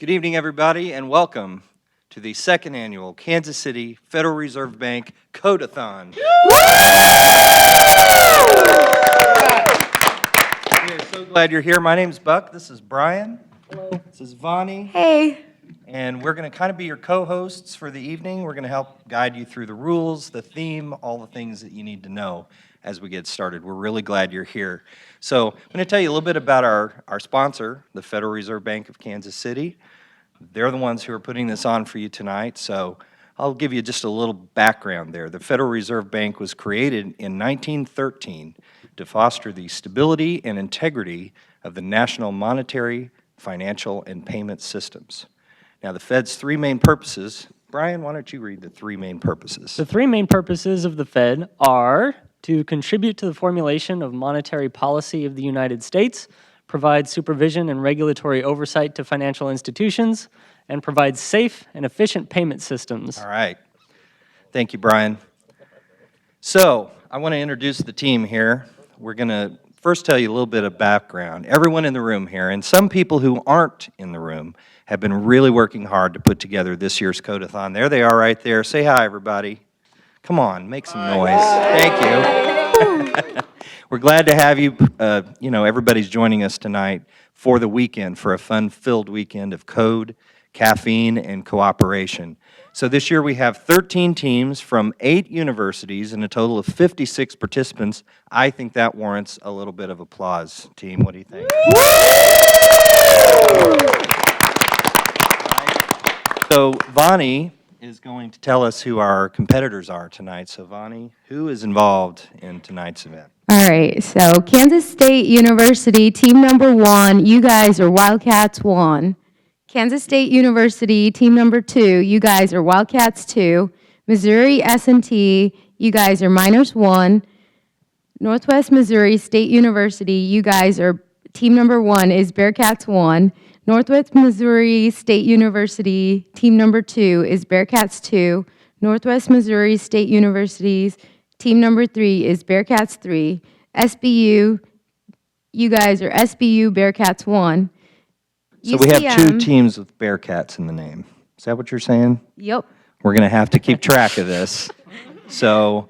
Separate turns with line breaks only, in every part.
Good evening, everybody, and welcome to the second annual Kansas City Federal Reserve Bank Code-a-thon. We are so glad you're here. My name's Buck. This is Brian. Hello. This is Vonnie.
Hey.
And we're going to kind of be your co-hosts for the evening. We're going to help guide you through the rules, the theme, all the things that you need to know as we get started. We're really glad you're here. So I'm going to tell you a little bit about our sponsor, the Federal Reserve Bank of Kansas City. They're the ones who are putting this on for you tonight, so I'll give you just a little background there. The Federal Reserve Bank was created in 1913 to foster the stability and integrity of the national monetary, financial, and payment systems. Now, the Fed's three main purposes. Brian, why don't you read the three main purposes?
The three main purposes of the Fed are to contribute to the formulation of monetary policy of the United States, provide supervision and regulatory oversight to financial institutions, and provide safe and efficient payment systems.
All right. Thank you, Brian. So, I want to introduce the team here. We're going to first tell you a little bit of background. Everyone in the room here, and some people who aren't in the room, have been really working hard to put together this year's Code-a-thon. There they are right there. Say hi, everybody. Come on, make some noise. Thank you. We're glad to have you. Everybody's joining us tonight for the weekend, for a fun-filled weekend of code, caffeine, and cooperation. So this year we have 13 teams from 8 universities and a total of 56 participants. I think that warrants a little bit of applause, team. What do you think? So Vonnie is going to tell us who our competitors are tonight. So Vonnie, who is involved in tonight's event?
All right, so Kansas State University, team number 1, you guys are Wildcats 1. Kansas State University, team number 2, you guys are Wildcats 2. Missouri S&T, you guys are Miners 1. Northwest Missouri State University, you guys are, team number 1 is Bearcats 1. Northwest Missouri State University, team number 2 is Bearcats 2. Northwest Missouri State University's team number 3 is Bearcats 3. SBU, you guys are SBU Bearcats 1.
So we have 2 teams with Bearcats in the name. Is that what you're saying?
Yep.
We're going to have to keep track of this. So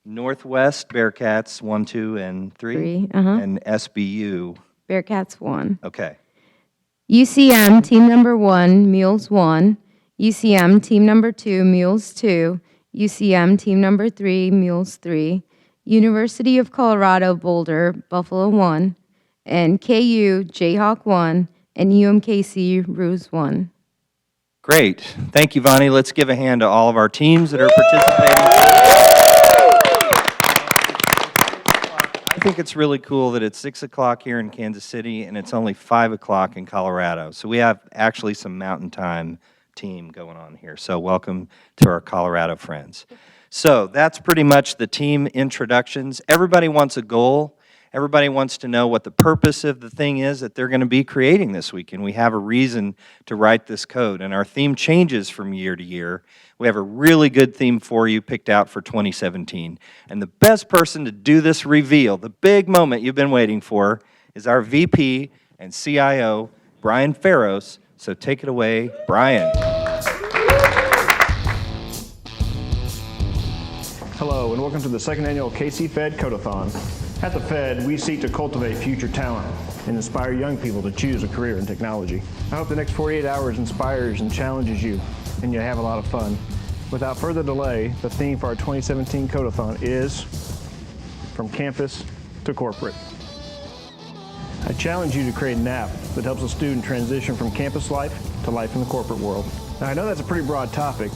Northwest Bearcats 1, 2, and 3, and SBU
Bearcats 1.
Okay.
UCM, team number 1, Mules 1. UCM, team number 2, Mules 2. UCM, team number 3, Mules 3. University of Colorado Boulder, Buffalo 1. And KU, Jayhawk 1. And UMKC, Ruse 1.
Great. Thank you, Vonnie. Let's give a hand to all of our teams that are participating. I think it's really cool that it's 6 o'clock here in Kansas City and it's only 5 o'clock in Colorado. So we have actually some mountain time team going on here. So welcome to our Colorado friends. So that's pretty much the team introductions. Everybody wants a goal. Everybody wants to know what the purpose of the thing is that they're going to be creating this week, and we have a reason to write this code. And our theme changes from year to year. We have a really good theme for you picked out for 2017. And the best person to do this reveal, the big moment you've been waiting for, is our VP and CIO, Brian Farros. So take it away, Brian.
Hello, and welcome to the second annual KC Fed Code-a-thon. At the Fed, we seek to cultivate future talent and inspire young people to choose a career in technology. I hope the next 48 hours inspires and challenges you, and you have a lot of fun. Without further delay, the theme for our 2017 Code-a-thon is From Campus to Corporate. I challenge you to create an app that helps a student transition from campus life to life in the corporate world. Now, I know that's a pretty broad topic,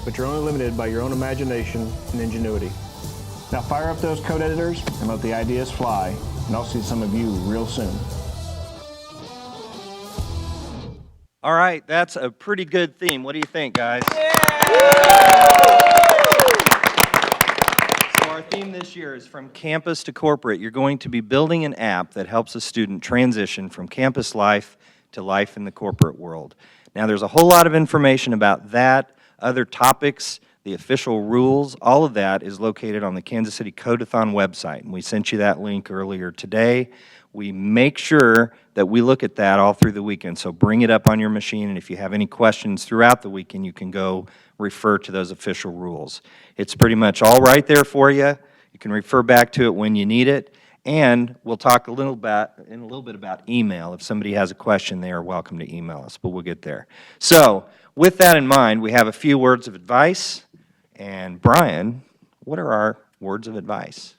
but you're only limited by your own imagination and ingenuity. Now fire up those code editors and let the ideas fly, and I'll see some of you real soon.
All right, that's a pretty good theme. What do you think, guys? Yeah! So our theme this year is From Campus to Corporate. You're going to be building an app that helps a student transition from campus life to life in the corporate world. Now there's a whole lot of information about that, other topics the official rules, all of that is located on the Kansas City Code-a-thon website. And we sent you that link earlier today. We make sure that we look at that all through the weekend. So bring it up on your machine, and if you have any questions throughout the weekend, you can go refer to those official rules. It's pretty much all right there for you. You can refer back to it when you need it. And we'll talk in a little bit about email. If somebody has a question, they are welcome to email us, but we'll get there. So with that in mind, we have a few words of advice. And Brian, what are our words of advice?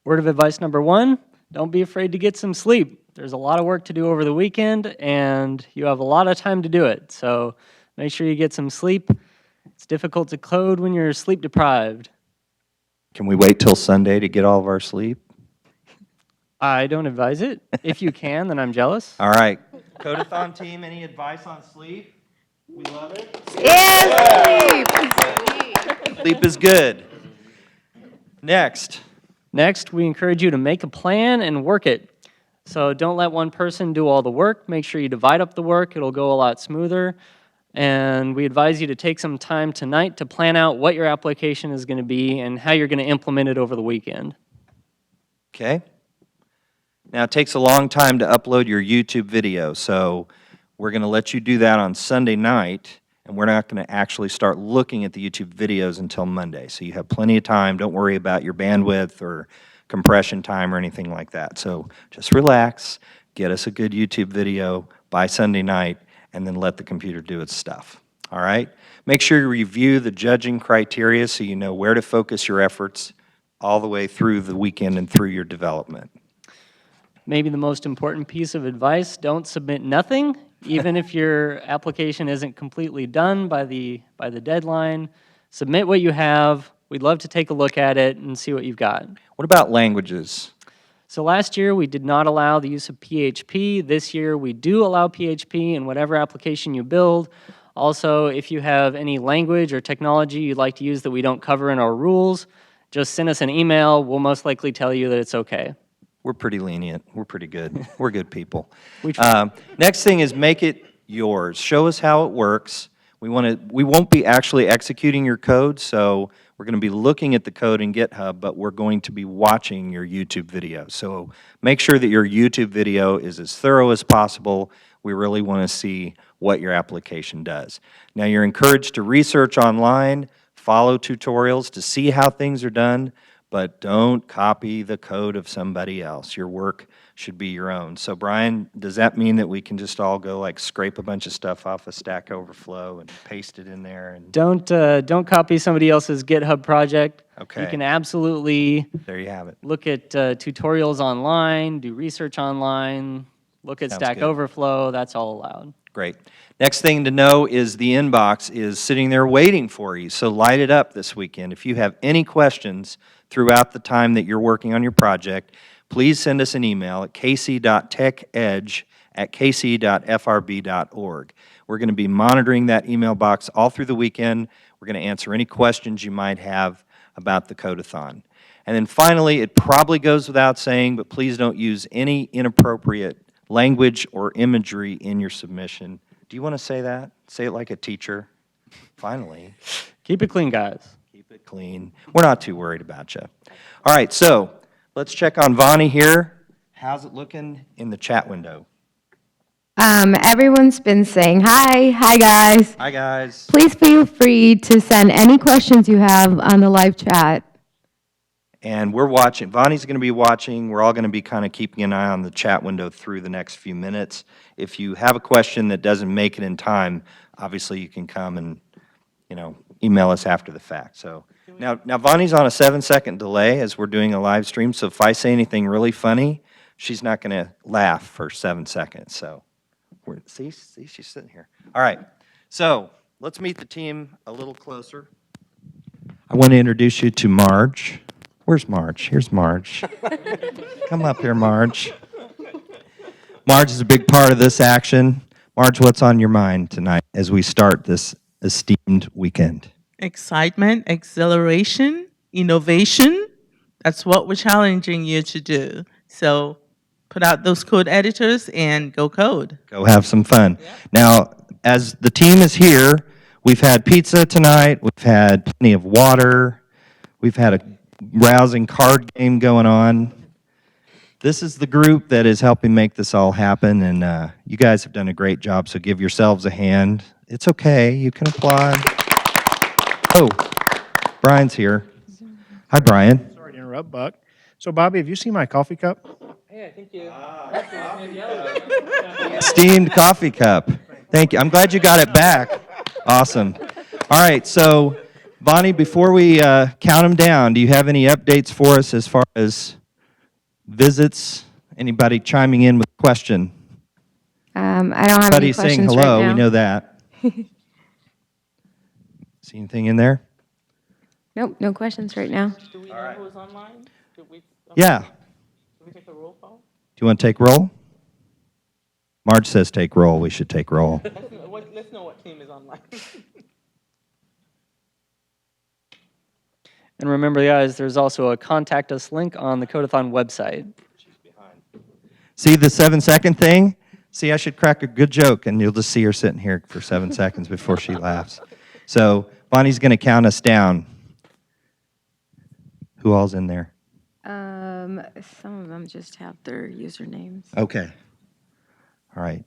Word of advice number 1, don't be afraid to get some sleep. There's a lot of work to do over the weekend, and you have a lot of time to do it. So make sure you get some sleep. It's difficult to code when you're sleep deprived.
Can we wait till Sunday to get all of our sleep?
I don't advise it. If you can, then I'm jealous.
All right. Code-a-thon team, any advice on sleep? We love it.
Yeah,
Sleep is good. Next.
Next, we encourage you to make a plan and work it. So don't let one person do all the work. Make sure you divide up the work. It'll go a lot smoother. And we advise you to take some time tonight to plan out what your application is going to be and how you're going to implement it over the weekend.
Okay. Now, it takes a long time to upload your YouTube video, so we're going to let you do that on Sunday night, and we're not going to actually start looking at the YouTube videos until Monday. So you have plenty of time. Don't worry about your bandwidth or compression time or anything like that. So just relax, get us a good YouTube video by Sunday night, and then let the computer do its stuff. All right? Make sure you review the judging criteria so you know where to focus your efforts all the way through the weekend and through your development.
Maybe the most important piece of advice, don't submit nothing, even if your application isn't completely done by the deadline. Submit what you have. We'd love to take a look at it and see what you've got.
What about languages?
So last year, we did not allow the use of PHP. This year, we do allow PHP in whatever application you build. Also, if you have any language or technology you'd like to use that we don't cover in our rules, just send us an email. We'll most likely tell you that it's okay.
We're pretty lenient. We're pretty good. We're good people.
We try.
Next thing is make it yours. Show us how it works. We won't be actually executing your code, so we're going to be looking at the code in GitHub, but we're going to be watching your YouTube video. So make sure that your YouTube video is as thorough as possible. We really want to see what your application does. Now, you're encouraged to research online, follow tutorials to see how things are done, but don't copy the code of somebody else. Your work should be your own. So Brian, does that mean that we can just all go like scrape a bunch of stuff off of Stack Overflow and paste it in there? And
Don't copy somebody else's GitHub project.
Okay.
You can absolutely
there you have it.
look at tutorials online, do research online, look at
Sounds
Stack
good.
Overflow. That's all allowed.
Great. Next thing to know is the inbox is sitting there waiting for you. So light it up this weekend. If you have any questions throughout the time that you're working on your project, please send us an email at kc.techedge@kc.frb.org. We're going to be monitoring that email box all through the weekend. We're going to answer any questions you might have about the Code-a-thon. And then finally, it probably goes without saying, but please don't use any inappropriate language or imagery in your submission. Do you want to say that? Say it like a teacher. Finally.
Keep it clean, guys.
Keep it clean. We're not too worried about you. All right, so let's check on Vonnie here. How's it looking in the chat window?
Everyone's been saying hi. Hi, guys.
Hi, guys.
Please feel free to send any questions you have on the live chat.
And we're watching. Vonnie's going to be watching. We're all going to be kind of keeping an eye on the chat window through the next few minutes. If you have a question that doesn't make it in time, obviously you can come and, email us after the fact. So now Vonnie's on a 7-second delay as we're doing a live stream. So if I say anything really funny, she's not going to laugh for 7 seconds. So see, she's sitting here. All right. So let's meet the team a little closer. I want to introduce you to Marge. Where's Marge? Here's Marge. Come up here, Marge. Marge is a big part of this action. Marge, what's on your mind tonight as we start this esteemed weekend?
Excitement, exhilaration, innovation. That's what we're challenging you to do. So put out those code editors and go code.
Go have some fun.
Yeah.
Now, as the team is here, We've had pizza tonight. We've had plenty of water. We've had a rousing card game going on. This is the group that is helping make this all happen, and you guys have done a great job, so give yourselves a hand. It's okay. You can applaud. Oh, Brian's here. Hi, Brian.
Sorry to interrupt, Buck. So, Bobby, have you seen my coffee cup?
Steamed coffee cup. Thank you. I'm glad you got it back. Awesome. All right, so Bonnie, before we count them down, do you have any updates for us as far as visits? Anybody chiming in with a question?
I don't have any
Everybody saying
questions
hello,
right now.
we know that. See anything in there?
Nope, no questions right now.
Do we know who's online?
Yeah.
Can we take a roll call?
Do you want to take roll? Marge says take roll. We should take roll.
Let's know what team is online.
And remember, guys, there's also a contact us link on the Code-a-thon website.
See the 7-second thing? See, I should crack a good joke, and you'll just see her sitting here for 7 seconds before she laughs. So Bonnie's going to count us down. Who all's in there?
Some of them just have their usernames.
Okay. All right.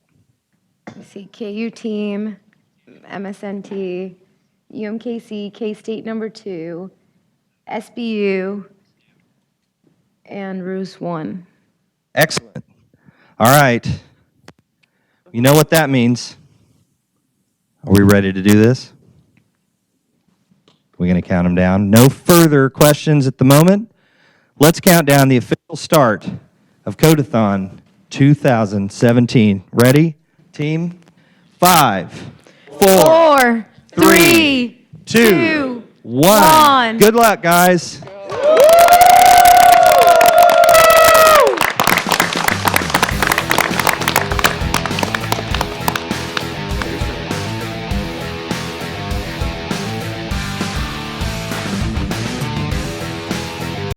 Let's see, KU team, MSNT, UMKC, K-State number 2, SBU, and Ruse 1.
Excellent. All right. You know what that means. Are we ready to do this? We're going to count them down. No further questions at the moment. Let's count down the official start of Code-a-thon 2017. Ready, team? 5, 4,
4, 3,
2, 1. Good luck, guys.